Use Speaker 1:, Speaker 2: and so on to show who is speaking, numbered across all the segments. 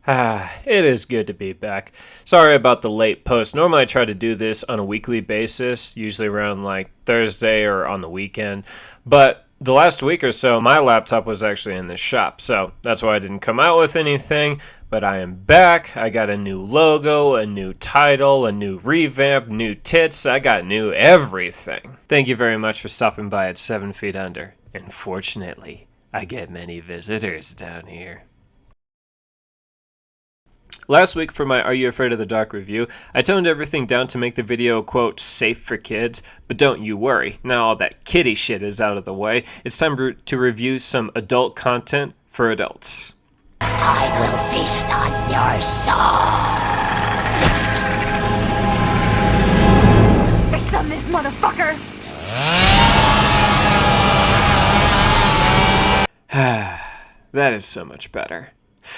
Speaker 1: It is good to be back. Sorry about the late post. Normally I try to do this on a weekly basis, usually around like Thursday or on the weekend. But the last week or so, my laptop was actually in the shop, so that's why I didn't come out with anything. But I am back. I got a new logo, a new title, a new revamp, new tits. I got new everything. Thank you very much for stopping by at 7 Feet Under. And fortunately, I get many visitors down here. Last week for my Are You Afraid of the Dark review, I toned everything down to make the video, quote, safe for kids, but don't you worry, now all that kiddie shit is out of the way, it's time to review some adult content for adults.
Speaker 2: I will feast on your soul! Feast on this motherfucker!
Speaker 1: That is so much better.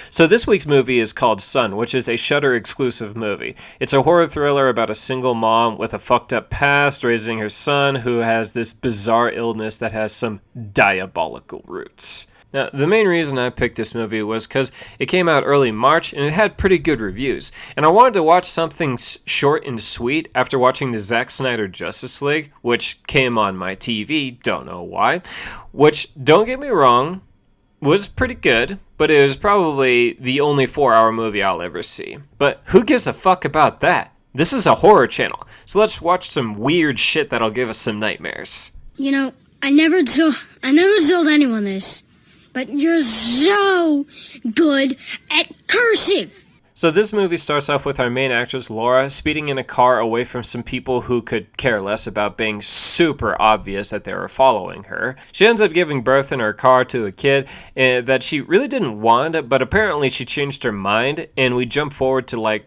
Speaker 1: So this week's movie is called Son, which is a Shudder exclusive movie. It's a horror thriller about a single mom with a fucked up past raising her son who has this bizarre illness that has some diabolical roots. Now, the main reason I picked this movie was because it came out early March and it had pretty good reviews. And I wanted to watch something short and sweet after watching the Zack Snyder Justice League, which came on my TV, don't know why. Which, don't get me wrong, was pretty good, but it was probably the only 4-hour movie I'll ever see. But who gives a fuck about that? This is a horror channel, so let's watch some weird shit that'll give us some nightmares.
Speaker 3: You know, I never told anyone this, but you're so good at cursive.
Speaker 1: So this movie starts off with our main actress, Laura, speeding in a car away from some people who could care less about being super obvious that they were following her. She ends up giving birth in her car to a kid that she really didn't want, but apparently she changed her mind, and we jump forward to like,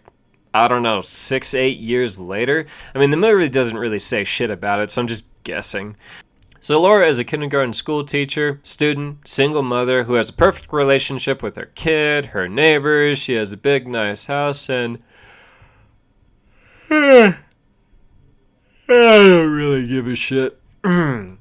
Speaker 1: I don't know, 6-8 years later. I mean, the movie doesn't really say shit about it, so I'm just guessing. So Laura is a kindergarten school teacher, student, single mother who has a perfect relationship with her kid, her neighbors, she has a big nice house, and I don't really give a shit. In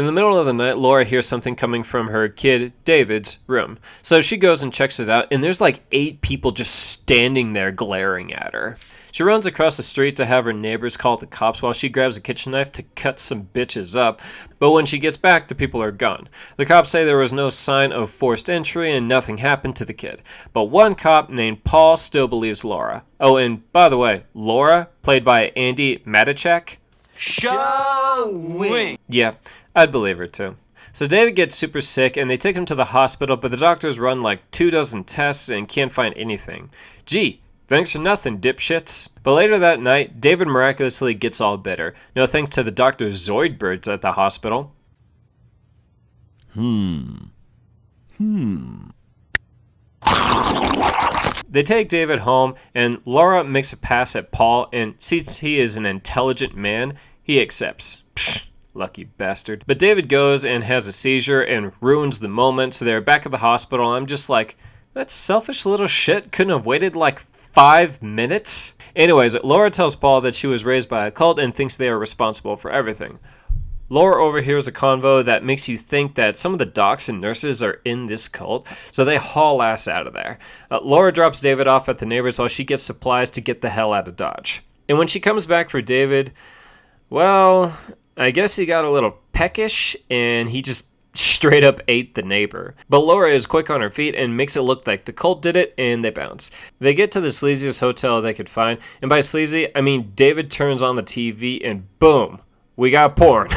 Speaker 1: the middle of the night, Laura hears something coming from her kid, David's, room. So she goes and checks it out, and there's like 8 people just standing there glaring at her. She runs across the street to have her neighbors call the cops while she grabs a kitchen knife to cut some bitches up, but when she gets back, the people are gone. The cops say there was no sign of forced entry and nothing happened to the kid, but one cop named Paul still believes Laura. Oh, and by the way, Laura, played by Andy Matichak.
Speaker 4: Showing.
Speaker 1: Yeah, I'd believe her too. So David gets super sick and they take him to the hospital, but the doctors run like 24 tests and can't find anything. Gee, thanks for nothing, dipshits. But later that night, David miraculously gets all better. No thanks to the Dr. Zoidbergs at the hospital. They take David home, and Laura makes a pass at Paul, and since he is an intelligent man, he accepts. Pfft, lucky bastard. But David goes and has a seizure and ruins the moment, so they're back at the hospital. I'm just like, that selfish little shit couldn't have waited like 5 minutes? Anyways, Laura tells Paul that she was raised by a cult and thinks they are responsible for everything. Laura overhears a convo that makes you think that some of the docs and nurses are in this cult, so they haul ass out of there. Laura drops David off at the neighbors while she gets supplies to get the hell out of Dodge. And when she comes back for David, well, I guess he got a little peckish and he just straight up ate the neighbor. But Laura is quick on her feet and makes it look like the cult did it, and they bounce. They get to the sleaziest hotel they could find, and by sleazy, I mean David turns on the TV and boom, we got porn.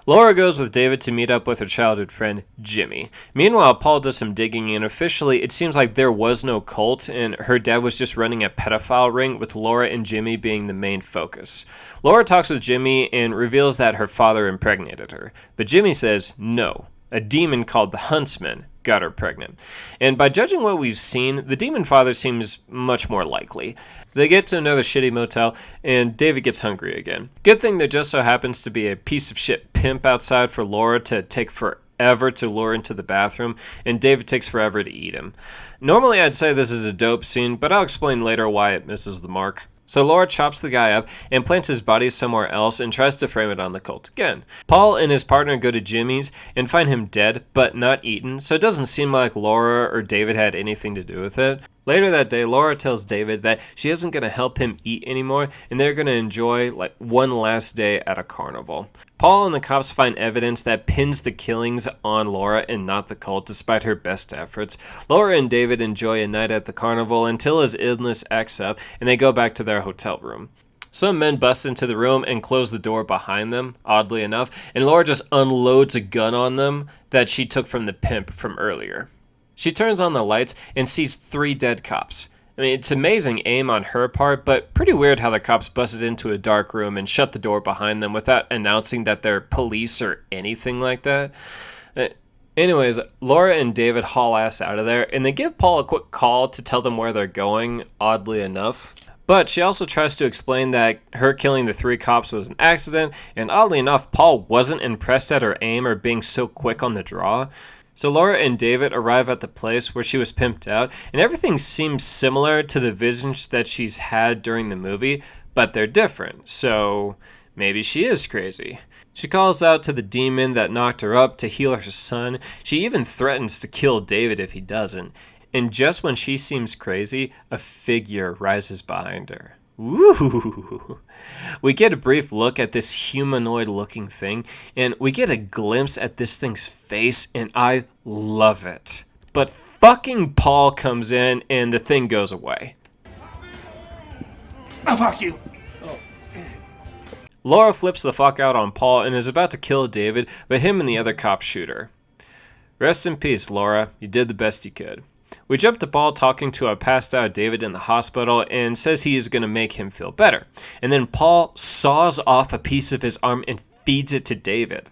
Speaker 1: Laura goes with David to meet up with her childhood friend, Jimmy. Meanwhile, Paul does some digging, and officially, it seems like there was no cult, and her dad was just running a pedophile ring, with Laura and Jimmy being the main focus. Laura talks with Jimmy and reveals that her father impregnated her, but Jimmy says no. A demon called the Huntsman got her pregnant. And by judging what we've seen, the demon father seems much more likely. They get to another shitty motel, and David gets hungry again. Good thing there just so happens to be a piece of shit pimp outside for Laura to take forever to lure into the bathroom, and David takes forever to eat him. Normally I'd say this is a dope scene, but I'll explain later why it misses the mark. So Laura chops the guy up and plants his body somewhere else and tries to frame it on the cult again. Paul and his partner go to Jimmy's and find him dead, but not eaten, so it doesn't seem like Laura or David had anything to do with it. Later that day, Laura tells David that she isn't going to help him eat anymore, and they're going to enjoy one last day at a carnival. Paul and the cops find evidence that pins the killings on Laura and not the cult, despite her best efforts. Laura and David enjoy a night at the carnival until his illness acts up, and they go back to their hotel room. Some men bust into the room and close the door behind them, oddly enough, and Laura just unloads a gun on them that she took from the pimp from earlier. She turns on the lights and sees 3 dead cops. I mean, it's amazing aim on her part, but pretty weird how the cops busted into a dark room and shut the door behind them without announcing that they're police or anything like that. Anyways, Laura and David haul ass out of there, and they give Paul a quick call to tell them where they're going, oddly enough. But she also tries to explain that her killing the 3 cops was an accident, and oddly enough, Paul wasn't impressed at her aim or being so quick on the draw. So Laura and David arrive at the place where she was pimped out, and everything seems similar to the visions that she's had during the movie, but they're different, so maybe she is crazy. She calls out to the demon that knocked her up to heal her son. She even threatens to kill David if he doesn't. And just when she seems crazy, a figure rises behind her. Ooh. We get a brief look at this humanoid-looking thing, and we get a glimpse at this thing's face, and I love it. But fucking Paul comes in, and the thing goes away.
Speaker 4: Oh, fuck you.
Speaker 1: Laura flips the fuck out on Paul and is about to kill David, but him and the other cops shoot her. Rest in peace, Laura. You did the best you could. We jump to Paul talking to a passed out David in the hospital and says he is going to make him feel better. And then Paul saws off a piece of his arm and feeds it to David.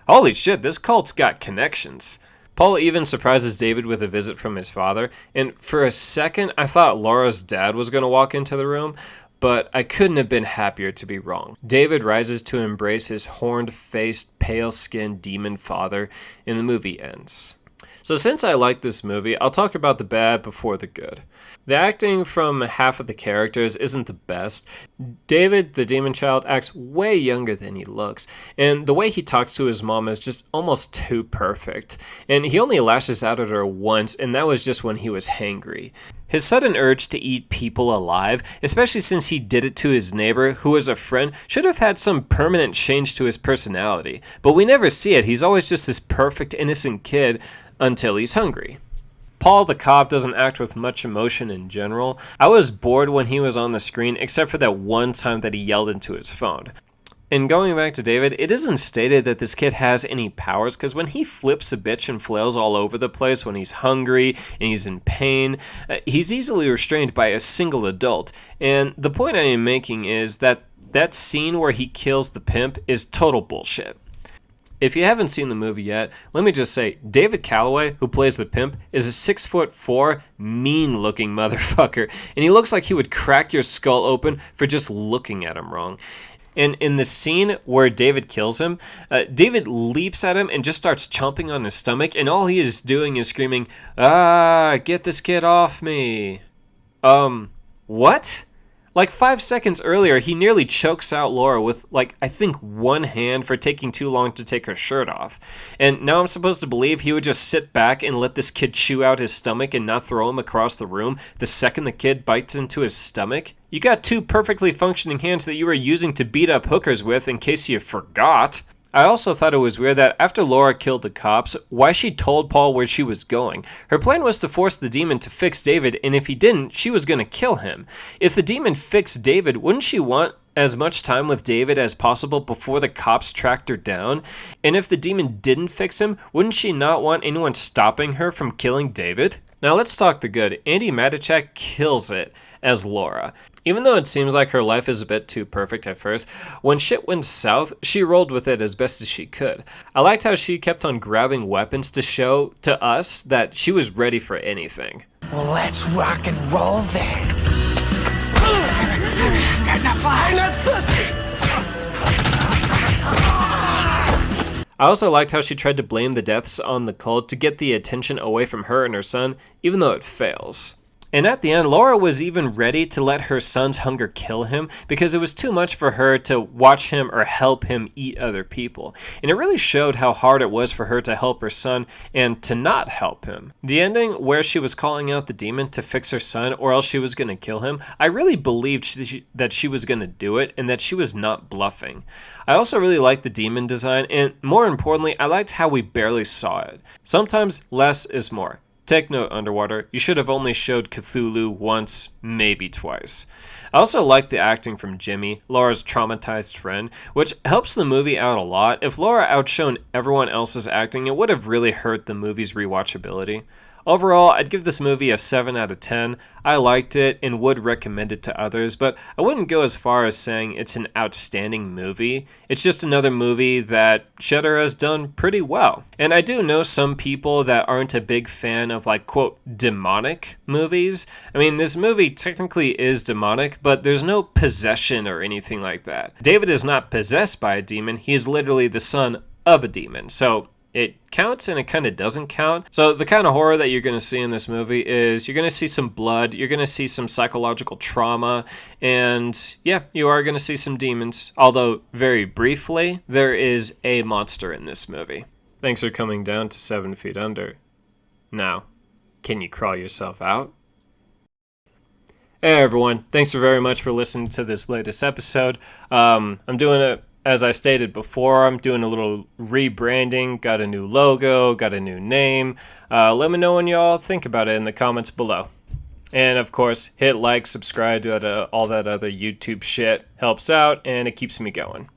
Speaker 1: Holy shit, this cult's got connections. Paul even surprises David with a visit from his father, and for a second I thought Laura's dad was going to walk into the room, but I couldn't have been happier to be wrong. David rises to embrace his horned-faced, pale-skinned demon father, and the movie ends. So since I like this movie, I'll talk about the bad before the good. The acting from half of the characters isn't the best. David, the demon child, acts way younger than he looks, and the way he talks to his mom is just almost too perfect. And he only lashes out at her once, and that was just when he was hangry. His sudden urge to eat people alive, especially since he did it to his neighbor, who was a friend, should have had some permanent change to his personality. But we never see it. He's always just this perfect, innocent kid until he's hungry. Paul the cop doesn't act with much emotion in general. I was bored when he was on the screen, except for that one time that he yelled into his phone. And going back to David, it isn't stated that this kid has any powers, because when he flips a bitch and flails all over the place when he's hungry and he's in pain, he's easily restrained by a single adult. And the point I am making is that that scene where he kills the pimp is total bullshit. If you haven't seen the movie yet, let me just say, David Calloway, who plays the pimp, is a 6'4", mean-looking motherfucker, and he looks like he would crack your skull open for just looking at him wrong. And in the scene where David kills him, David leaps at him and just starts chomping on his stomach, and all he is doing is screaming, "Ah, get this kid off me." What? Like 5 seconds earlier, he nearly chokes out Laura with, I think one hand for taking too long to take her shirt off. And now I'm supposed to believe he would just sit back and let this kid chew out his stomach and not throw him across the room the second the kid bites into his stomach? You got 2 perfectly functioning hands that you were using to beat up hookers with in case you forgot. I also thought it was weird that after Laura killed the cops, why she told Paul where she was going. Her plan was to force the demon to fix David, and if he didn't, she was going to kill him. If the demon fixed David, wouldn't she want as much time with David as possible before the cops tracked her down? And if the demon didn't fix him, wouldn't she not want anyone stopping her from killing David? Now let's talk the good. Andi Matichak kills it as Laura. Even though it seems like her life is a bit too perfect at first, when shit went south, she rolled with it as best as she could. I liked how she kept on grabbing weapons to show to us that she was ready for anything.
Speaker 2: Well, let's rock and roll then. Got enough flash. I'm not thirsty.
Speaker 1: I also liked how she tried to blame the deaths on the cult to get the attention away from her and her son, even though it fails. And at the end, Laura was even ready to let her son's hunger kill him because it was too much for her to watch him or help him eat other people. And it really showed how hard it was for her to help her son and to not help him. The ending where she was calling out the demon to fix her son or else she was going to kill him, I really believed that she was going to do it and that she was not bluffing. I also really liked the demon design, and more importantly, I liked how we barely saw it. Sometimes less is more. Take note, Underwater, you should have only showed Cthulhu once, maybe twice. I also liked the acting from Jimmy, Laura's traumatized friend, which helps the movie out a lot. If Laura outshone everyone else's acting, it would have really hurt the movie's rewatchability. Overall, I'd give this movie a 7 out of 10. I liked it and would recommend it to others, but I wouldn't go as far as saying it's an outstanding movie. It's just another movie that Shudder has done pretty well. And I do know some people that aren't a big fan of, like, quote, demonic movies. I mean, this movie technically is demonic, but there's no possession or anything like that. David is not possessed by a demon. He is literally the son of a demon. So it counts and it kind of doesn't count. So the kind of horror that you're going to see in this movie is you're going to see some blood, you're going to see some psychological trauma, and yeah, you are going to see some demons. Although, very briefly, there is a monster in this movie. Thanks for coming down to 7 Feet Under. Now, can you crawl yourself out? Hey everyone, thanks very much for listening to this latest episode. I'm doing it. As I stated before, I'm doing a little rebranding, got a new logo, got a new name. Let me know when y'all think about it in the comments below. And of course, hit like, subscribe, all that other YouTube shit. Helps out, and it keeps me going.